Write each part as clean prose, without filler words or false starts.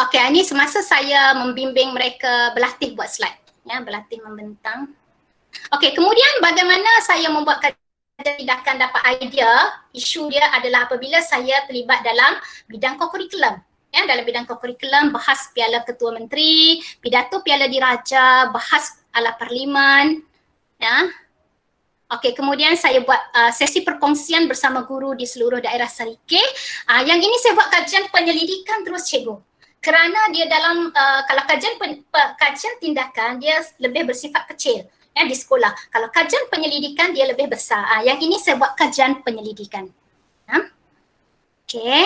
Okey, ini semasa saya membimbing mereka berlatih buat slide, ya, berlatih membentang. Okey, kemudian bagaimana saya membuat kajian tindakan dapat idea, isu dia adalah apabila saya terlibat dalam bidang kokurikulum. Ya, dalam bidang kokurikulum, bahas Piala Ketua Menteri, pidato Piala Diraja, bahas ala parlimen, ya. Okey, kemudian saya buat sesi perkongsian bersama guru di seluruh daerah Sarikeh. Yang ini saya buat kajian penyelidikan terus cikgu. Kerana dia dalam kalau kajian tindakan dia lebih bersifat kecil, ya, di sekolah. Kalau kajian penyelidikan dia lebih besar. Yang ini saya buat kajian penyelidikan. Ya. Okey.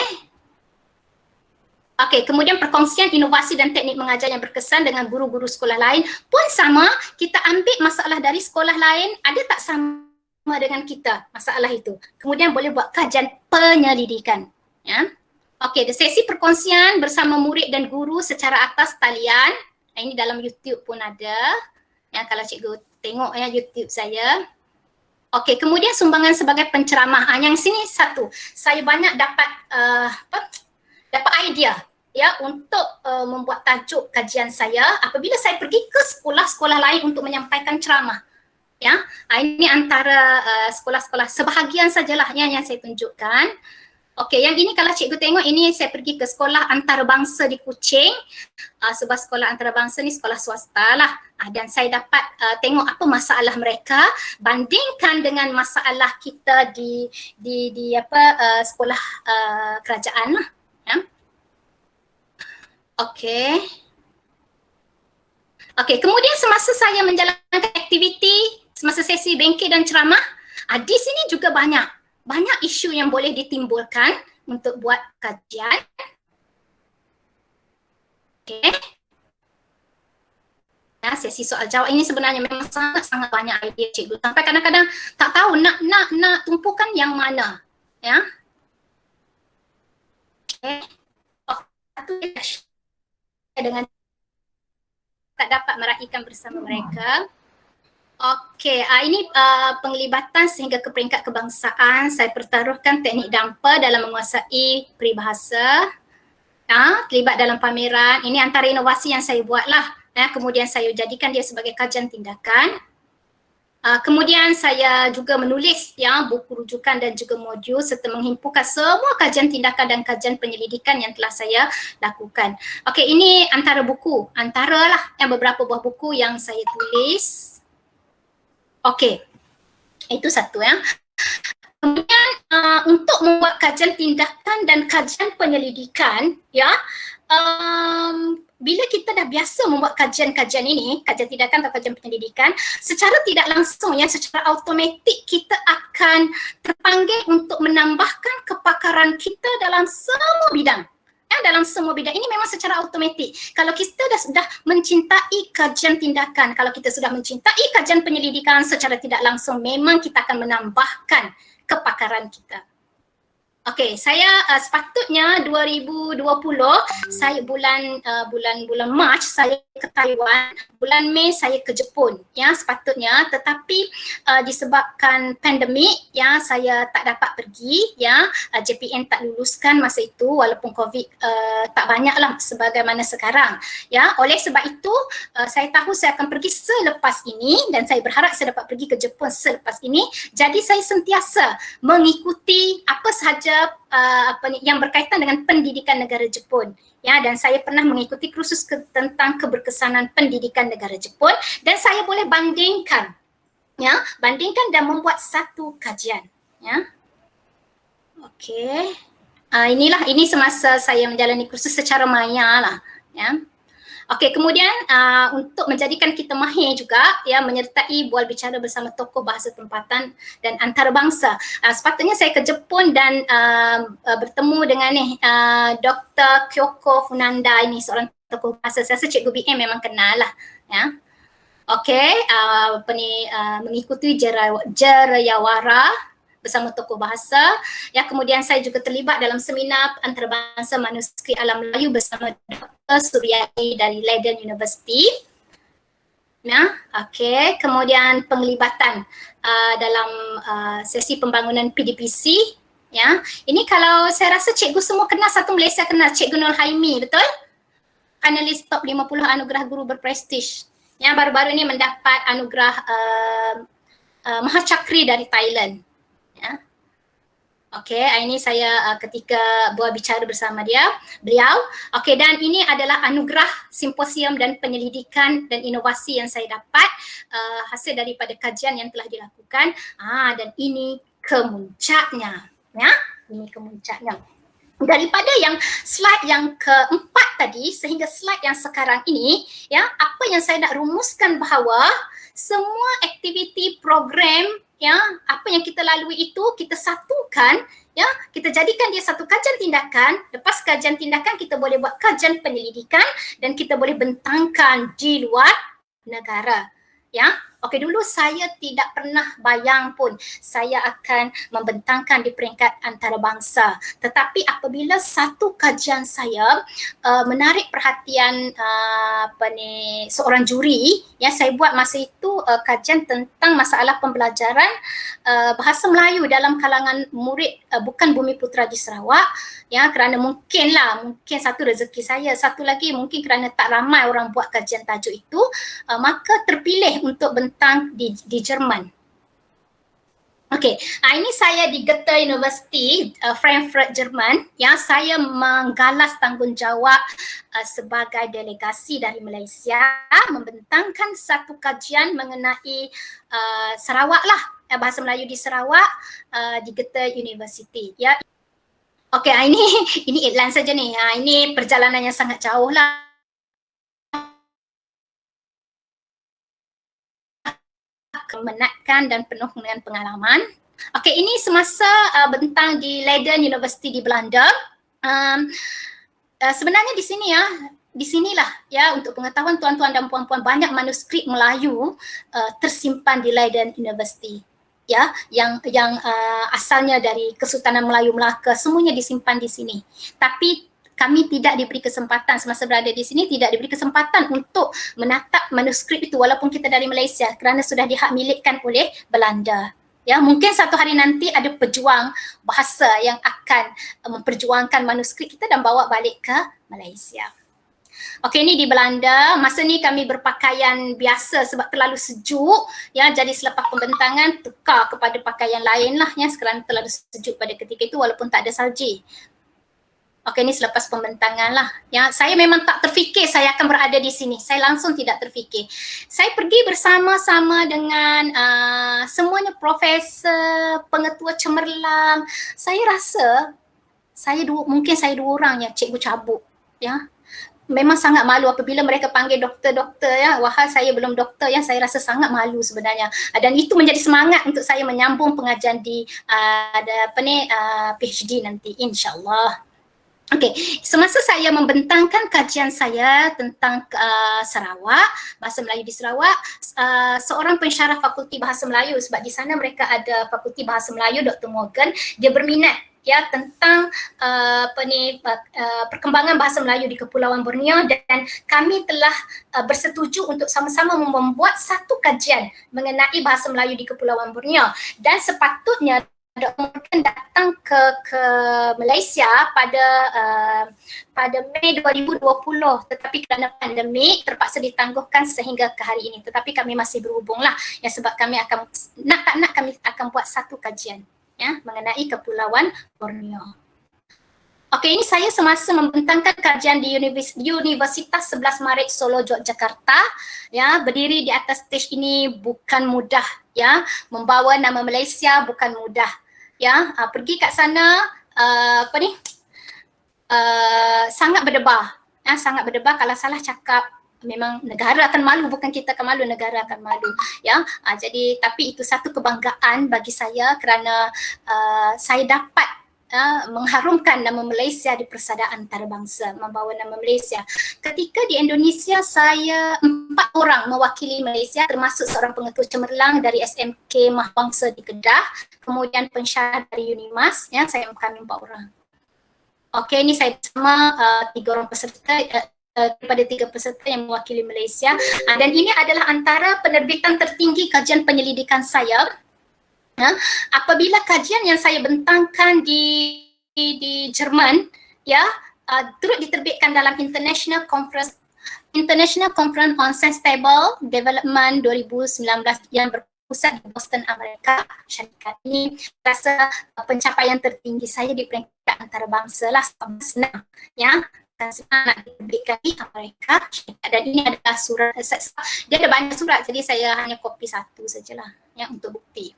Okey, kemudian perkongsian inovasi dan teknik mengajar yang berkesan dengan guru-guru sekolah lain pun sama, kita ambil masalah dari sekolah lain, ada tak sama dengan kita masalah itu. Kemudian boleh buat kajian penyelidikan. Ya. Okey, sesi perkongsian bersama murid dan guru secara atas talian. Ini dalam YouTube pun ada. Ya, kalau cikgu tengok ya YouTube saya. Okey, kemudian sumbangan sebagai penceramah. Yang sini satu, saya banyak dapat dapat idea ya untuk membuat tajuk kajian saya apabila saya pergi ke sekolah-sekolah lain untuk menyampaikan ceramah. Ya, ini antara sekolah-sekolah sebahagian sajalah yang saya tunjukkan. Okey, yang ini kalau cikgu tengok ini saya pergi ke sekolah antarabangsa di Kuching. Sebuah sekolah antarabangsa ni sekolah swasta lah. Dan saya dapat tengok apa masalah mereka, bandingkan dengan masalah kita di sekolah kerajaan lah. Ya. Okey. Okey, kemudian semasa saya menjalankan aktiviti, semasa sesi bengkel dan ceramah, di sini juga banyak isu yang boleh ditimbulkan untuk buat kajian. Okey. Ya, sesi soal jawab ini sebenarnya memang sangat banyak idea cikgu. Sampai kadang-kadang tak tahu nak tumpukan yang mana. Ya. Okey. Satu dengan tak dapat meraihkan bersama mereka. Okey, ini penglibatan sehingga ke peringkat kebangsaan. Saya pertaruhkan teknik dampa dalam menguasai peribahasa. Terlibat dalam pameran. Ini antara inovasi yang saya buatlah. Kemudian saya jadikan dia sebagai kajian tindakan. Kemudian saya juga menulis ya buku rujukan dan juga modul serta menghimpunkan semua kajian tindakan dan kajian penyelidikan yang telah saya lakukan. Okey, ini antara buku, antaralah yang beberapa buah buku yang saya tulis. Okey, itu satu ya. Kemudian untuk membuat kajian tindakan dan kajian penyelidikan ya, bila kita dah biasa membuat kajian-kajian ini, kajian tindakan atau kajian penyelidikan, secara tidak langsung ya, secara automatik kita akan terpanggil untuk menambahkan kepakaran kita dalam semua bidang. Dalam semua bidang ini memang secara automatik. Kalau kita sudah mencintai kajian tindakan, kalau kita sudah mencintai kajian penyelidikan, secara tidak langsung memang kita akan menambahkan kepakaran kita. Okey, saya sepatutnya 2020 saya bulan Mac saya ke Taiwan, bulan Mei saya ke Jepun ya sepatutnya, tetapi disebabkan pandemik ya saya tak dapat pergi ya, JPN tak luluskan masa itu walaupun COVID tak banyaklah sebagaimana sekarang ya. Oleh sebab itu saya tahu saya akan pergi selepas ini dan saya berharap saya dapat pergi ke Jepun selepas ini. Jadi saya sentiasa mengikuti apa sahaja yang berkaitan dengan pendidikan negara Jepun ya, dan saya pernah mengikuti kursus tentang keberkesanan pendidikan negara Jepun dan saya boleh bandingkan dan membuat satu kajian ya. Okey. Ini semasa saya menjalani kursus secara maya lah ya. Okey, kemudian untuk menjadikan kita mahir juga ya menyertai bual bicara bersama tokoh bahasa tempatan dan antarabangsa. Sepatutnya saya ke Jepun dan bertemu dengan Dr. Kyoko Funanda, ini seorang tokoh bahasa. Saya rasa Cikgu BM memang kenal lah ya. Okey, mengikuti Jerayawara bersama tokoh bahasa ya. Kemudian saya juga terlibat dalam seminar antarabangsa manuskrip alam Melayu bersama Dr. Suryani dari Leiden University ya. Okey, kemudian penglibatan dalam sesi pembangunan PDPC ya. Ini kalau saya rasa cikgu semua kenal, satu Malaysia kenal Cikgu Nur Haimi, betul? panelis top 50 anugerah guru berprestij. Yang baru-baru ini mendapat anugerah Mahachakri dari Thailand. Ya. Okey, ini saya ketika buat bicara bersama beliau. Okey, dan ini adalah anugerah simposium dan penyelidikan dan inovasi yang saya dapat hasil daripada kajian yang telah dilakukan. Dan ini kemuncaknya, ya. Ini kemuncaknya. Daripada yang slide yang keempat tadi sehingga slide yang sekarang ini, ya, apa yang saya nak rumuskan bahawa semua aktiviti program, ya, apa yang kita lalui itu kita satukan, ya, kita jadikan dia satu kajian tindakan. Lepas kajian tindakan kita boleh buat kajian penyelidikan dan kita boleh bentangkan di luar negara, ya. Okey, dulu saya tidak pernah bayang pun saya akan membentangkan di peringkat antarabangsa. Tetapi apabila satu kajian saya menarik perhatian seorang juri, ya, saya buat masa itu kajian tentang masalah pembelajaran bahasa Melayu dalam kalangan murid bukan Bumiputra di Sarawak, ya, kerana mungkin satu rezeki saya, satu lagi mungkin kerana tak ramai orang buat kajian tajuk itu, maka terpilih untuk bentang di Jerman. Okey, ini saya di Goethe University, Frankfurt, Jerman. Yang saya menggalas tanggungjawab sebagai delegasi dari Malaysia membentangkan satu kajian mengenai Sarawak lah, bahasa Melayu di Sarawak di Goethe University. Ya. Okey, ini iklan saja ni. Ini perjalanan yang sangat jauh lah. Kemenatkan dan penuh dengan pengalaman. Okey, ini semasa bentang di Leiden University di Belanda. Sebenarnya di sinilah ya, untuk pengetahuan tuan-tuan dan puan-puan, banyak manuskrip Melayu tersimpan di Leiden University. Ya, yang asalnya dari Kesultanan Melayu Melaka, semuanya disimpan di sini. Tapi kami tidak diberi kesempatan semasa berada di sini, tidak diberi kesempatan untuk menatap manuskrip itu walaupun kita dari Malaysia kerana sudah dihak milikkan oleh Belanda. Ya, mungkin satu hari nanti ada pejuang bahasa yang akan memperjuangkan manuskrip kita dan bawa balik ke Malaysia. Okey, ini di Belanda. Masa ni kami berpakaian biasa sebab terlalu sejuk, ya, jadi selepas pembentangan tukar kepada pakaian lain lah, ya, kerana terlalu sejuk pada ketika itu walaupun tak ada salji. Okey, ini selepas pembentangan lah. Ya, saya memang tak terfikir saya akan berada di sini. Saya langsung tidak terfikir. Saya pergi bersama-sama dengan semuanya profesor, pengetua cemerlang. Saya rasa mungkin saya dua orang ya, cikgu cabut. Ya, memang sangat malu apabila mereka panggil doktor-doktor, ya. Wahai saya belum doktor, ya, saya rasa sangat malu sebenarnya. Dan itu menjadi semangat untuk saya menyambung pengajian di PhD nanti, insya-Allah. Okey, semasa saya membentangkan kajian saya tentang Sarawak, bahasa Melayu di Sarawak, seorang pensyarah Fakulti Bahasa Melayu, sebab di sana mereka ada Fakulti Bahasa Melayu, Dr. Morgan, dia berminat ya tentang perkembangan bahasa Melayu di Kepulauan Borneo, dan kami telah bersetuju untuk sama-sama membuat satu kajian mengenai bahasa Melayu di Kepulauan Borneo. Dan sepatutnya Dr. Morgan datang ke Malaysia pada Mei 2020, tetapi kerana pandemik terpaksa ditangguhkan sehingga ke hari ini. Tetapi kami masih berhubung lah, ya, sebab kami akan kami akan buat satu kajian, ya, mengenai Kepulauan Borneo. Okey, ini saya semasa membentangkan kajian di Universitas 11 Marit Solo, Yogyakarta. Ya, berdiri di atas stage ini bukan mudah, ya. Membawa nama Malaysia bukan mudah. Ya, pergi kat sana sangat berdebar. Ya, sangat berdebar, kalau salah cakap memang negara akan malu, bukan kita akan malu, negara akan malu, ya. Jadi tapi itu satu kebanggaan bagi saya kerana saya dapat mengharumkan nama Malaysia di persada antarabangsa, membawa nama Malaysia. Ketika di Indonesia, saya 4 orang mewakili Malaysia, termasuk seorang pengetua cemerlang dari SMK Mahbangsa di Kedah, kemudian pensyarah dari UNIMAS, ya, kami 4 orang. Okey, ini saya bersama 3 orang peserta, daripada 3 peserta yang mewakili Malaysia, dan ini adalah antara penerbitan tertinggi kajian penyelidikan saya. Apabila kajian yang saya bentangkan di Jerman, ya, turut diterbitkan dalam International Conference on Sustainable Development 2019 yang berpusat di Boston, Amerika. Syarikat ini rasa pencapaian tertinggi saya di peringkat antarabangsa lah, senang ya. Dan senang nak diterbitkan di Amerika. Dan ini adalah surat, dia ada banyak surat, jadi saya hanya kopi satu sajalah ya untuk bukti.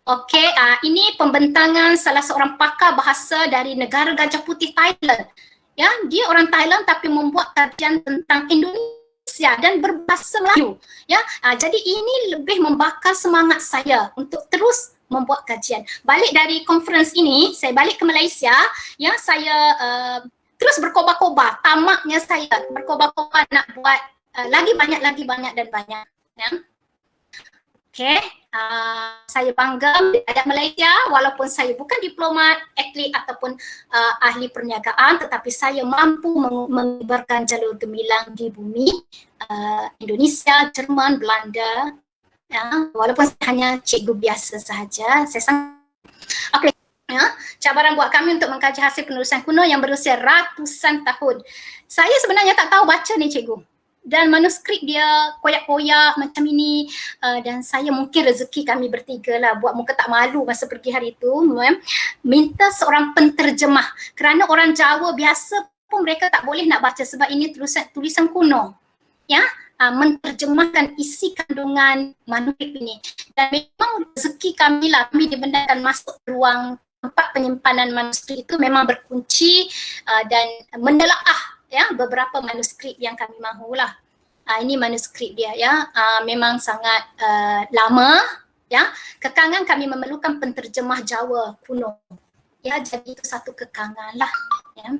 Okey, ini pembentangan salah seorang pakar bahasa dari negara Gajah Putih, Thailand. Ya, dia orang Thailand tapi membuat kajian tentang Indonesia dan berbahasa Melayu. Ya, jadi ini lebih membakar semangat saya untuk terus membuat kajian. Balik dari conference ini, saya balik ke Malaysia, ya saya terus berkobar-kobar, tamaknya saya berkobar-kobar nak buat lagi banyak dan banyak. Ya. Okey, saya bangga ada Malaysia walaupun saya bukan diplomat, atlet ataupun ahli perniagaan, tetapi saya mampu mengibarkan jalur gemilang di bumi Indonesia, Jerman, Belanda. Ya, walaupun saya hanya cikgu biasa sahaja, saya sangat okey. Ya, cabaran buat kami untuk mengkaji hasil penulisan kuno yang berusia ratusan tahun. Saya sebenarnya tak tahu baca ni cikgu. Dan manuskrip dia koyak-koyak macam ini dan saya mungkin rezeki kami bertiga lah buat muka tak malu masa pergi hari itu minta seorang penterjemah kerana orang Jawa biasa pun mereka tak boleh nak baca sebab ini tulisan kuno ya, menterjemahkan isi kandungan manuskrip ini. Dan memang rezeki kami lah, kami dibenarkan masuk ruang tempat penyimpanan manuskrip itu memang berkunci dan menelaah ya beberapa manuskrip yang kami mahulah. Ini manuskrip dia ya, memang sangat lama ya. Kekangan kami memerlukan penterjemah Jawa kuno. Ya, jadi itu satu kekangan lah ya.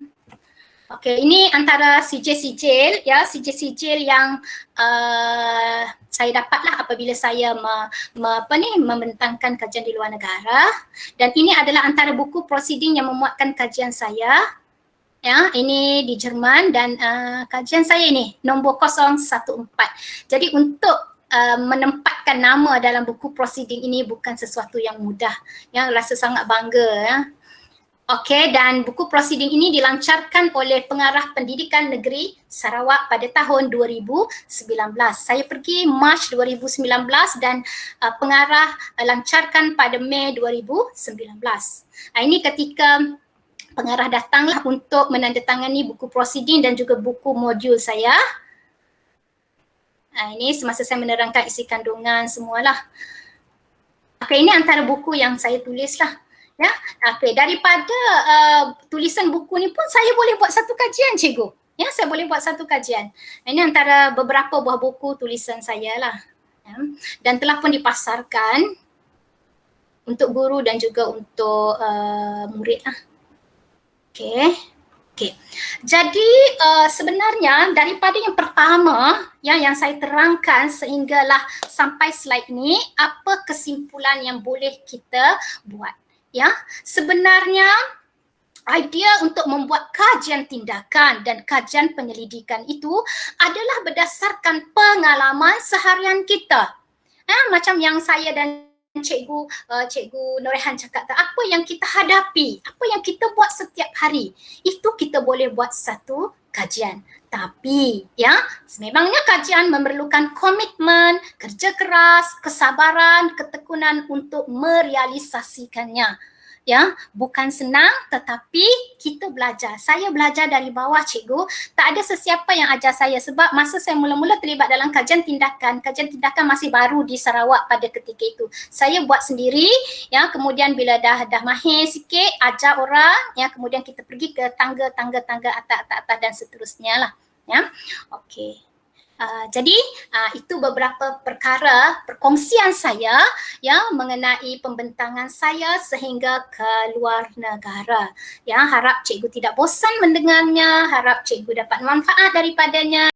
Okey, ini antara sijil-sijil ya, sijil-sijil yang saya dapatlah apabila saya membentangkan kajian di luar negara. Dan ini adalah antara buku proceeding yang memuatkan kajian saya. Ya, ini di Jerman dan kajian saya ini nombor 014. Jadi untuk menempatkan nama dalam buku proceeding ini bukan sesuatu yang mudah. Ya, rasa sangat bangga ya. Okey, dan buku proceeding ini dilancarkan oleh Pengarah Pendidikan Negeri Sarawak pada tahun 2019. Saya pergi Mac 2019 dan pengarah lancarkan pada Mei 2019. Ini ketika pengarah datanglah untuk menandatangani buku proceeding dan juga buku modul saya. Ini semasa saya menerangkan isi kandungan semualah. Okey, ini antara buku yang saya tulis lah. Ya, okey, daripada tulisan buku ni pun saya boleh buat satu kajian cikgu. Ya, saya boleh buat satu kajian. Ini antara beberapa buah buku tulisan saya lah. Ya, dan telah pun dipasarkan untuk guru dan juga untuk murid lah. Okey. Jadi sebenarnya daripada yang pertama yang saya terangkan sehinggalah sampai slide ni, apa kesimpulan yang boleh kita buat? Ya, sebenarnya idea untuk membuat kajian tindakan dan kajian penyelidikan itu adalah berdasarkan pengalaman seharian kita. Macam yang saya dan Cikgu Norehan cakap, apa yang kita hadapi, apa yang kita buat setiap hari, itu kita boleh buat satu kajian. Tapi ya, memangnya kajian memerlukan komitmen, kerja keras, kesabaran, ketekunan untuk merealisasikannya. Ya, bukan senang tetapi kita belajar. Saya belajar dari bawah cikgu, tak ada sesiapa yang ajar saya sebab masa saya mula-mula terlibat dalam kajian tindakan masih baru di Sarawak pada ketika itu. Saya buat sendiri, ya, kemudian bila dah mahir sikit, ajar orang, ya, kemudian kita pergi ke tangga atas dan seterusnya lah, ya. Okey. Jadi itu beberapa perkara perkongsian saya ya mengenai pembentangan saya sehingga ke luar negara. Ya, harap cikgu tidak bosan mendengarnya, harap cikgu dapat manfaat daripadanya.